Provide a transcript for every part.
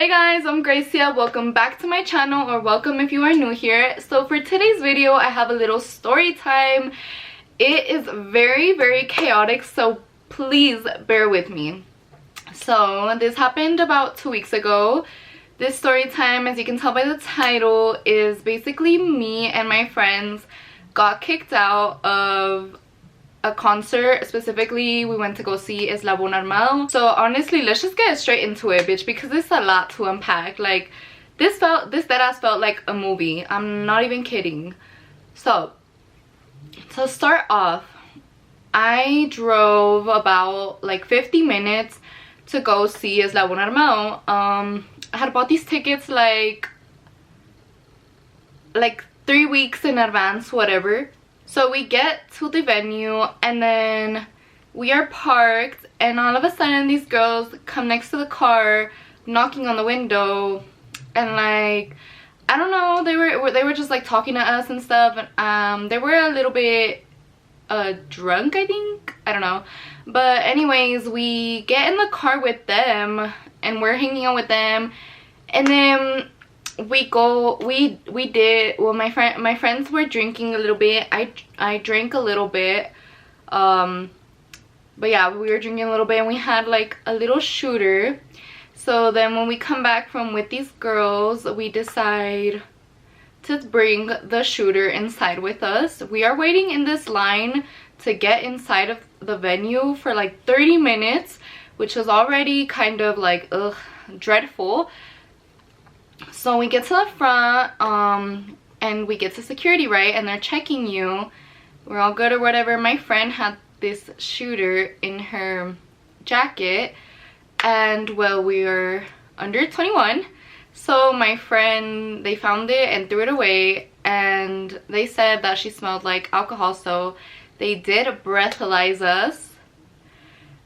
Hey guys, I'm Gracia. Welcome back to my channel, or welcome if you are new here. So for today's video, I have a little story time. It is very chaotic, so please bear with me. So this happened about 2 weeks ago. This story time, as you can tell by the title, is basically me and my friends got kicked out of a concert. Specifically, we went to go see Eslabon Armado. So honestly, let's just get straight into it, bitch, because it's a lot to unpack. Like, this deadass felt like a movie. I'm not even kidding. So to start off, I drove about like 50 minutes to go see Eslabon Armado. I had bought these tickets like 3 weeks in advance, whatever. So we get to the venue and then we are parked, and all of a sudden these girls come next to the car knocking on the window, and like, I don't know, they were just like talking to us and stuff. They were a little bit drunk, I think, I don't know. But anyways, we get in the car with them and we're hanging out with them, and then we did, well, my friends were drinking a little bit. I drank a little bit, but yeah, we were drinking a little bit, and we had like a little shooter. So then when we come back from with these girls, we decide to bring the shooter inside with us. We are waiting in this line to get inside of the venue for like 30 minutes, which is already kind of like, ugh, dreadful. So we get to the front, and we get to security, right? And they're checking you. We're all good or whatever. My friend had this shooter in her jacket, and well, we were under 21. So my friend, they found it and threw it away, and they said that she smelled like alcohol, so they did breathalyze us.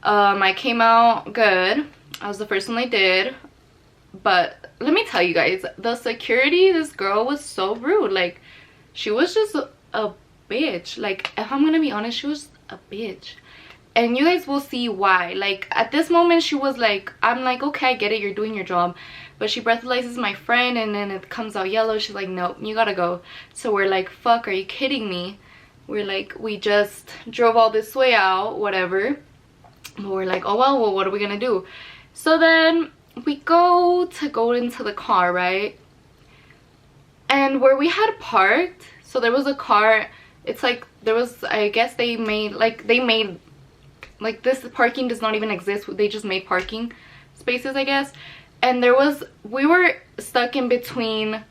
I came out good. I was the first one they did. But let me tell you guys, the security, this girl was so rude. Like, she was just a bitch. Like, if I'm gonna be honest, she was a bitch. And you guys will see why. Like, at this moment, she was like, I'm like, okay, I get it, you're doing your job. But she breathalyzes my friend, and then it comes out yellow. She's like, nope, you gotta go. So we're like, fuck, are you kidding me? We're like, we just drove all this way out, whatever. But we're like, oh well, what are we gonna do? So then we go into the car, right? And where we had parked, so there was a car, it's like, there was, I guess they made like this parking does not even exist. They just made parking spaces, I guess. And we were stuck in between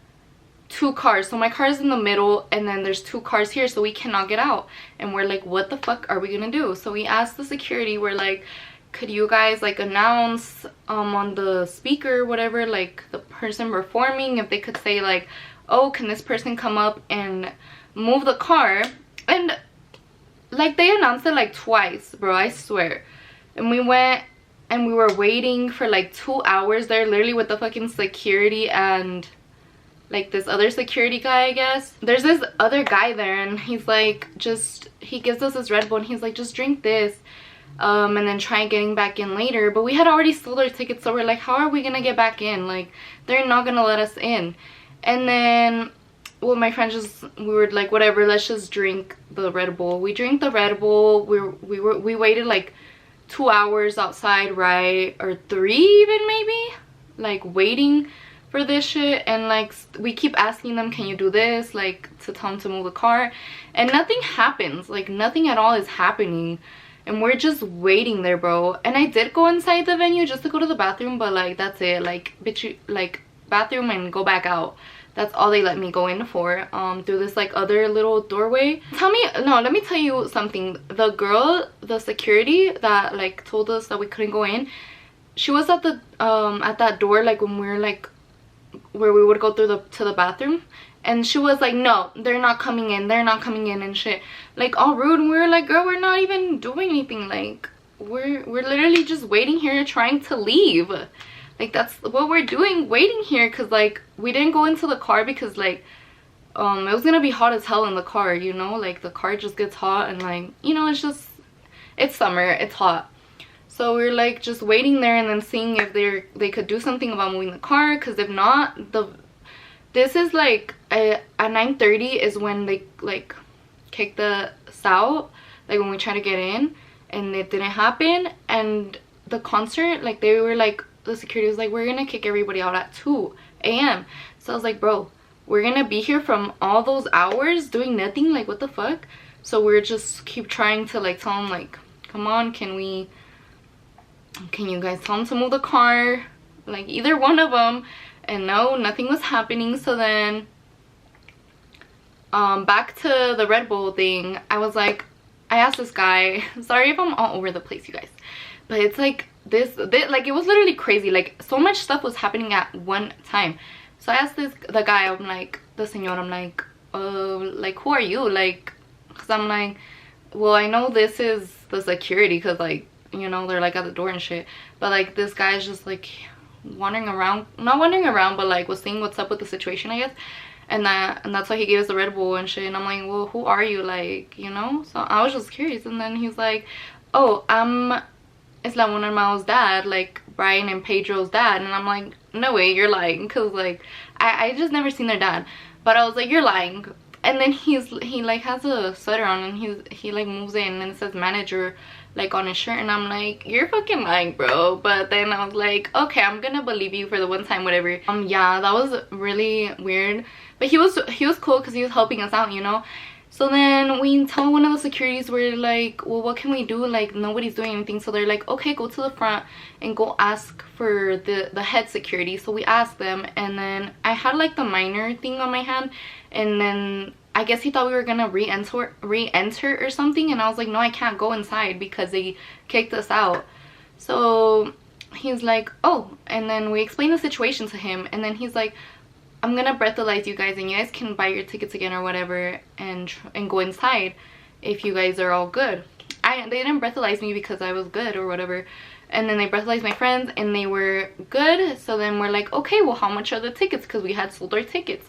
two cars. So my car is in the middle, and then there's two cars here, so we cannot get out. And we're like, what the fuck are we gonna do? So we asked the security, we're like, could you guys like announce on the speaker, whatever, like the person performing, if they could say like, oh, can this person come up and move the car? And like, they announced it like twice, bro, I swear. And we went and we were waiting for like 2 hours there, literally, with the fucking security and like this other security guy, I guess. There's this other guy there, and he's like, he gives us this Red Bull, and he's like, just drink this, and then try getting back in later. But we had already sold our tickets, so we're like, how are we gonna get back in? Like, they're not gonna let us in. And then, well, my friends we were like, whatever, let's just drink the Red Bull. We drank the Red Bull. We waited like 2 hours outside, right? Or 3 even, maybe, like waiting for this shit. And like, we keep asking them, can you do this, like to tell them to move the car, and nothing happens. Like, nothing at all is happening. And we're just waiting there, bro. And I did go inside the venue just to go to the bathroom, but like, that's it. Like, bitch, like, bathroom and go back out. That's all they let me go in for, through this like other little doorway. Let me tell you something. The girl, the security that like told us that we couldn't go in, she was at the at that door, like when we were like where we would go through to the bathroom. And she was like, no, they're not coming in, and shit, like all rude. And we were like, girl, we're not even doing anything. Like, we're literally just waiting here trying to leave. Like, that's what we're doing, waiting here. Because like, we didn't go into the car because like it was gonna be hot as hell in the car, you know. Like, the car just gets hot, and like, you know, it's summer, it's hot. So we were like just waiting there and then seeing if they could do something about moving the car, because if not, this is like at 9:30 is when they like kicked us out, like when we tried to get in, and it didn't happen. And the concert, like they were like, the security was like, we're gonna kick everybody out at 2 a.m. So I was like, bro, we're gonna be here from all those hours doing nothing, like what the fuck? So we're just keep trying to like tell them like, come on, can you guys tell them to move the car, like either one of them. And no, nothing was happening. So then back to the Red Bull thing, I was like, I asked this guy, sorry if I'm all over the place, you guys, but it's like this like it was literally crazy, like so much stuff was happening at one time. So I asked the guy, I'm like, the señor, I'm like, like who are you, like, because I'm like, well, I know this is the security, because like, you know, they're like at the door and shit, but like this guy's just like wandering around, not wandering around, but like was seeing what's up with the situation, I guess. And that's why he gave us the Red Bull and shit. And I'm like, well, who are you, like, you know? So I was just curious. And then he's like, oh, I'm Eslabon Armado's dad, like Brian and Pedro's dad. And I'm like, no way, you're lying, because like I just never seen their dad. But I was like, you're lying. And then he like has a sweater on, and he like moves in and it says manager like on his shirt, and I'm like, you're fucking lying, bro. But then I was like, okay, I'm gonna believe you for the one time, whatever. Yeah, that was really weird, but he was cool because he was helping us out, you know. So then we tell one of the securities, we're like, well, what can we do, like nobody's doing anything. So they're like, okay, go to the front and go ask for the head security. So we asked them, and then I had like the minor thing on my hand, and then I guess he thought we were gonna re-enter or something, and I was like, no, I can't go inside because they kicked us out. So he's like, oh, and then we explained the situation to him, and then he's like, I'm gonna breathalyze you guys, and you guys can buy your tickets again or whatever, and go inside if you guys are all good. They didn't breathalyze me because I was good or whatever, and then they breathalyzed my friends and they were good. So then we're like, okay, well, how much are the tickets, because we had sold our tickets.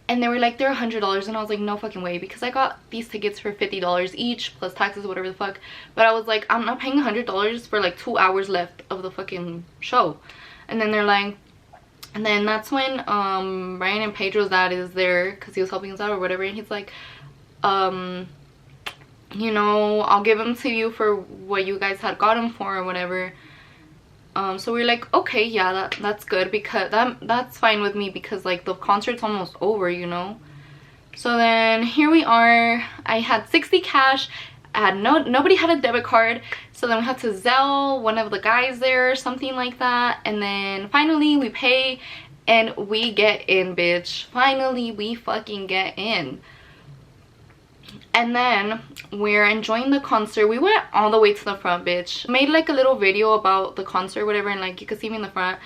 And they were like, they're $100, and I was like, no fucking way, because I got these tickets for $50 each plus taxes, whatever the fuck. But I was like, I'm not paying $100 for like 2 hours left of the fucking show. And then they're like, and then that's when Brian and Pedro's dad is there because he was helping us out or whatever, and he's like, you know, I'll give them to you for what you guys had got them for or whatever. So we're like, okay, yeah, that's good, because that's fine with me, because like the concert's almost over, you know. So then here we are. I had 60 cash. I had nobody had a debit card, so then we had to Zelle one of the guys there or something like that. And then finally we pay and we get in, bitch. Finally we fucking get in. And then we're enjoying the concert. We went all the way to the front, bitch. Made like a little video about the concert, whatever, and like you could see me in the front,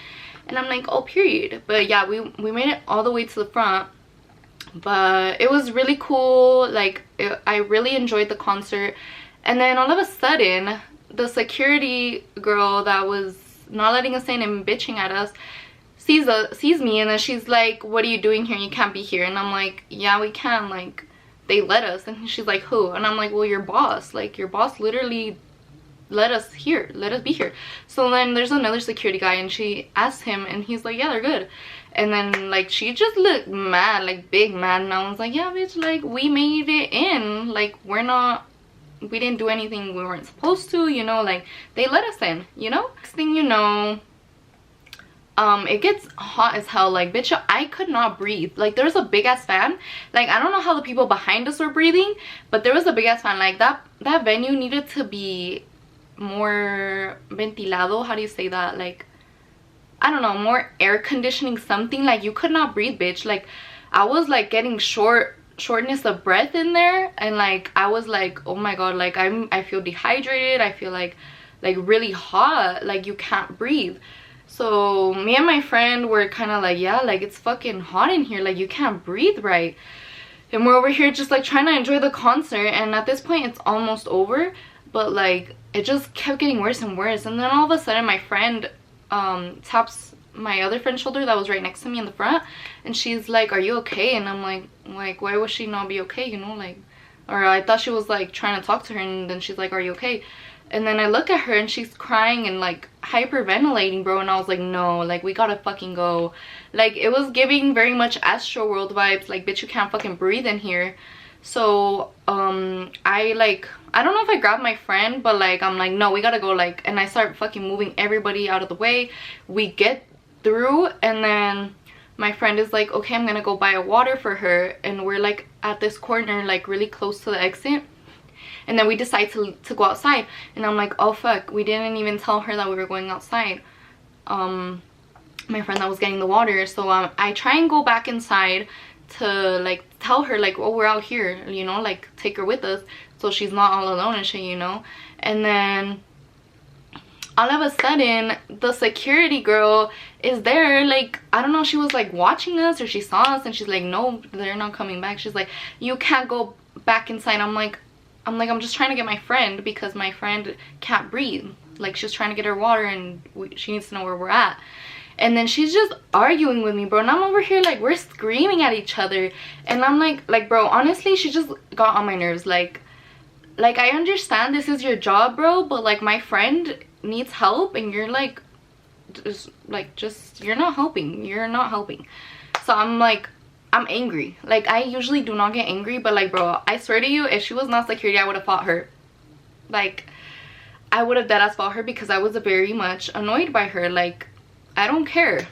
and I'm like, oh, period. But yeah, we made it all the way to the front, but it was really cool. Like I really enjoyed the concert. And then all of a sudden, the security girl that was not letting us in and bitching at us sees me, and then she's like, what are you doing here? You can't be here. And I'm like, yeah, we can, like they let us. And she's like, who? And I'm like, well, your boss. Like your boss literally let us be here. So then there's another security guy, and she asked him, and he's like, yeah, they're good. And then like she just looked mad, like big mad, and I was like, yeah, bitch, like we made it in, like we didn't do anything we weren't supposed to, you know, like they let us in, you know. Next thing you know, it gets hot as hell. Like, bitch, I could not breathe. Like there was a big ass fan. Like I don't know how the people behind us were breathing, but there was a big ass fan. Like that venue needed to be more ventilado. How do you say that? Like, I don't know, more air conditioning, something. Like you could not breathe, bitch. Like I was like getting shortness of breath in there, and like I was like, oh my god, like I feel dehydrated. I feel like really hot. Like you can't breathe. So me and my friend were kind of like, yeah, like it's fucking hot in here, like you can't breathe right. And we're over here just like trying to enjoy the concert, and at this point it's almost over, but like it just kept getting worse and worse. And then all of a sudden my friend taps my other friend's shoulder that was right next to me in the front, and she's like, are you okay? And I'm like why would she not be okay, you know? Like, or I thought she was like trying to talk to her, and then she's like, are you okay? And then I look at her and she's crying and like hyperventilating, bro. And I was like, no, like we gotta fucking go. Like it was giving very much Astro World vibes. Like, bitch, you can't fucking breathe in here. So I don't know if I grabbed my friend, but like I'm like, no, we gotta go. Like, and I start fucking moving everybody out of the way. We get through, and then my friend is like, okay, I'm gonna go buy a water for her. And we're like at this corner, like really close to the exit. And then we decide to go outside, and I'm like, oh fuck, we didn't even tell her that we were going outside, my friend that was getting the water. So I try and go back inside to like tell her like, oh, we're out here, you know, like take her with us so she's not all alone and shit, you know. And then all of a sudden the security girl is there, like I don't know, she was like watching us or she saw us, and she's like, no, they're not coming back. She's like, you can't go back inside. I'm just trying to get my friend because my friend can't breathe. Like, she's trying to get her water, and she needs to know where we're at. And then she's just arguing with me, bro. And I'm over here, like, we're screaming at each other. And I'm like, bro, honestly, she just got on my nerves. Like, I understand this is your job, bro. But, like, my friend needs help. And you're, like, you're not helping. You're not helping. So I'm, like, I'm angry. Like, I usually do not get angry, but like, bro, I swear to you, if she was not security, I would have fought her. Like, I would have deadass fought her because I was very much annoyed by her. Like, I don't care.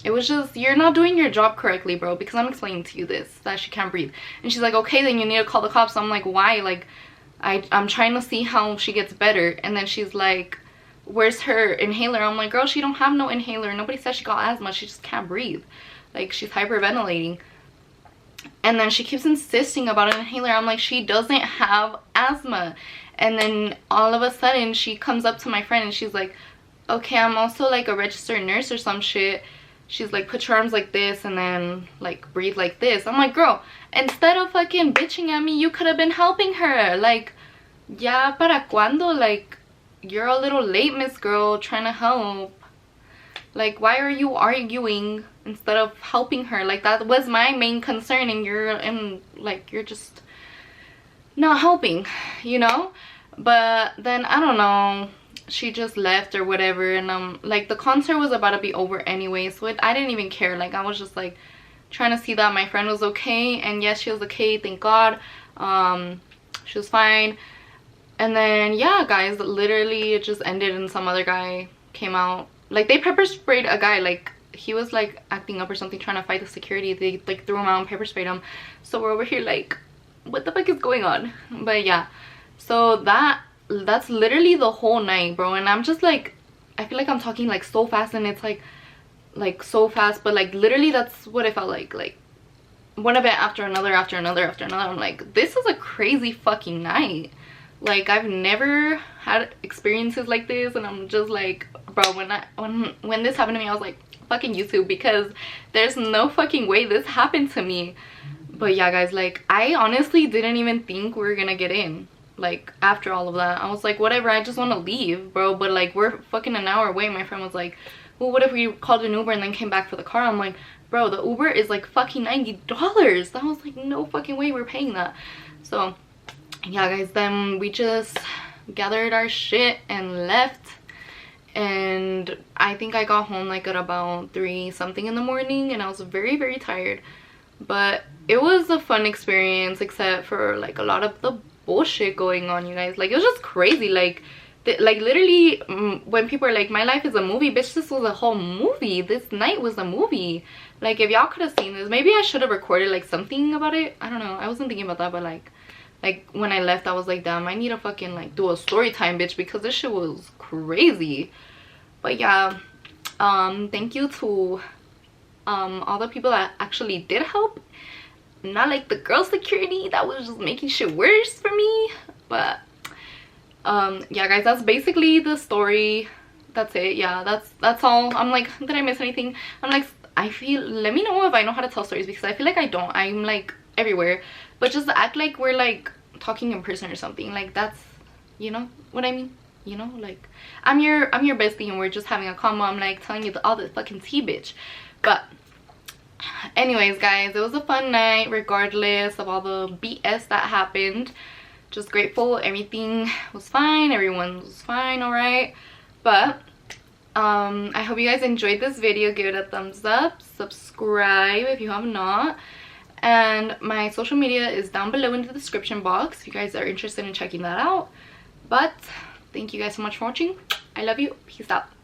It was just, you're not doing your job correctly, bro, because I'm explaining to you this, that she can't breathe. And she's like, okay, then you need to call the cops. I'm like, why? Like, I'm trying to see how she gets better. And then she's like, where's her inhaler? I'm like, girl, she don't have no inhaler. Nobody said she got asthma. She just can't breathe. Like, she's hyperventilating. And then she keeps insisting about an inhaler. I'm like, she doesn't have asthma. And then all of a sudden she comes up to my friend and she's like, okay, I'm also like a registered nurse or some shit. She's like, put your arms like this and then like breathe like this. I'm like, girl, instead of fucking bitching at me, you could have been helping her. Like, ya para cuando? Like, you're a little late, miss girl, trying to help. Like, why are you arguing instead of helping her? Like, that was my main concern, and you're just not helping, you know. But then I don't know, she just left or whatever. And like, the concert was about to be over anyway, so I didn't even care. Like, I was just like trying to see that my friend was okay. And yes, she was okay, thank God. She was fine. And then yeah, guys, literally it just ended and some other guy came out. Like, they pepper sprayed a guy. Like, he was like acting up or something, trying to fight the security. They like threw him out and pepper sprayed him. So we're over here like, what the fuck is going on? But yeah, so that's literally the whole night, bro. And I'm just like, I feel like I'm talking like so fast, and it's like so fast, but like literally that's what it felt like one event after another after another after another. I'm like, this is a crazy fucking night. Like, I've never had experiences like this, and I'm just like, bro, when this happened to me, I was like, fucking YouTube, because there's no fucking way this happened to me. But yeah, guys, like, I honestly didn't even think we were gonna get in. Like, after all of that, I was like, whatever, I just want to leave, bro. But like, we're fucking an hour away. My friend was like, well, what if we called an Uber and then came back for the car? I'm like, bro, the Uber is like fucking $90. I was like, no fucking way we're paying that. So yeah, guys, then we just gathered our shit and left. And I think I got home like at about 3 something in the morning, and I was very, very tired. But it was a fun experience, except for like a lot of the bullshit going on, you guys. Like, it was just crazy. Like literally, when people are like, my life is a movie, bitch, this was a whole movie. This night was a movie. Like, if y'all could have seen this, maybe I should have recorded like something about it. I don't know, I wasn't thinking about that. But like when I left, I was like, damn, I need to fucking like do a story time, bitch, because this shit was crazy. But yeah, thank you to all the people that actually did help, not like the girl security that was just making shit worse for me. But yeah, guys, that's basically the story. That's it. Yeah, that's all. I'm like, did I miss anything? I'm like, I feel, let me know if I know how to tell stories, because I feel like I don't. I'm like everywhere, but just act like we're like talking in person or something. Like, that's, you know what I mean, you know, like I'm your bestie and we're just having a combo. I'm like telling you all the fucking tea, bitch. But anyways, guys, it was a fun night regardless of all the BS that happened. just grateful everything was fine, everyone was fine, all right. But I hope you guys enjoyed this video. Give it a thumbs up, subscribe if you have not, and my social media is down below in the description box if you guys are interested in checking that out. But thank you guys so much for watching. I love you. Peace out.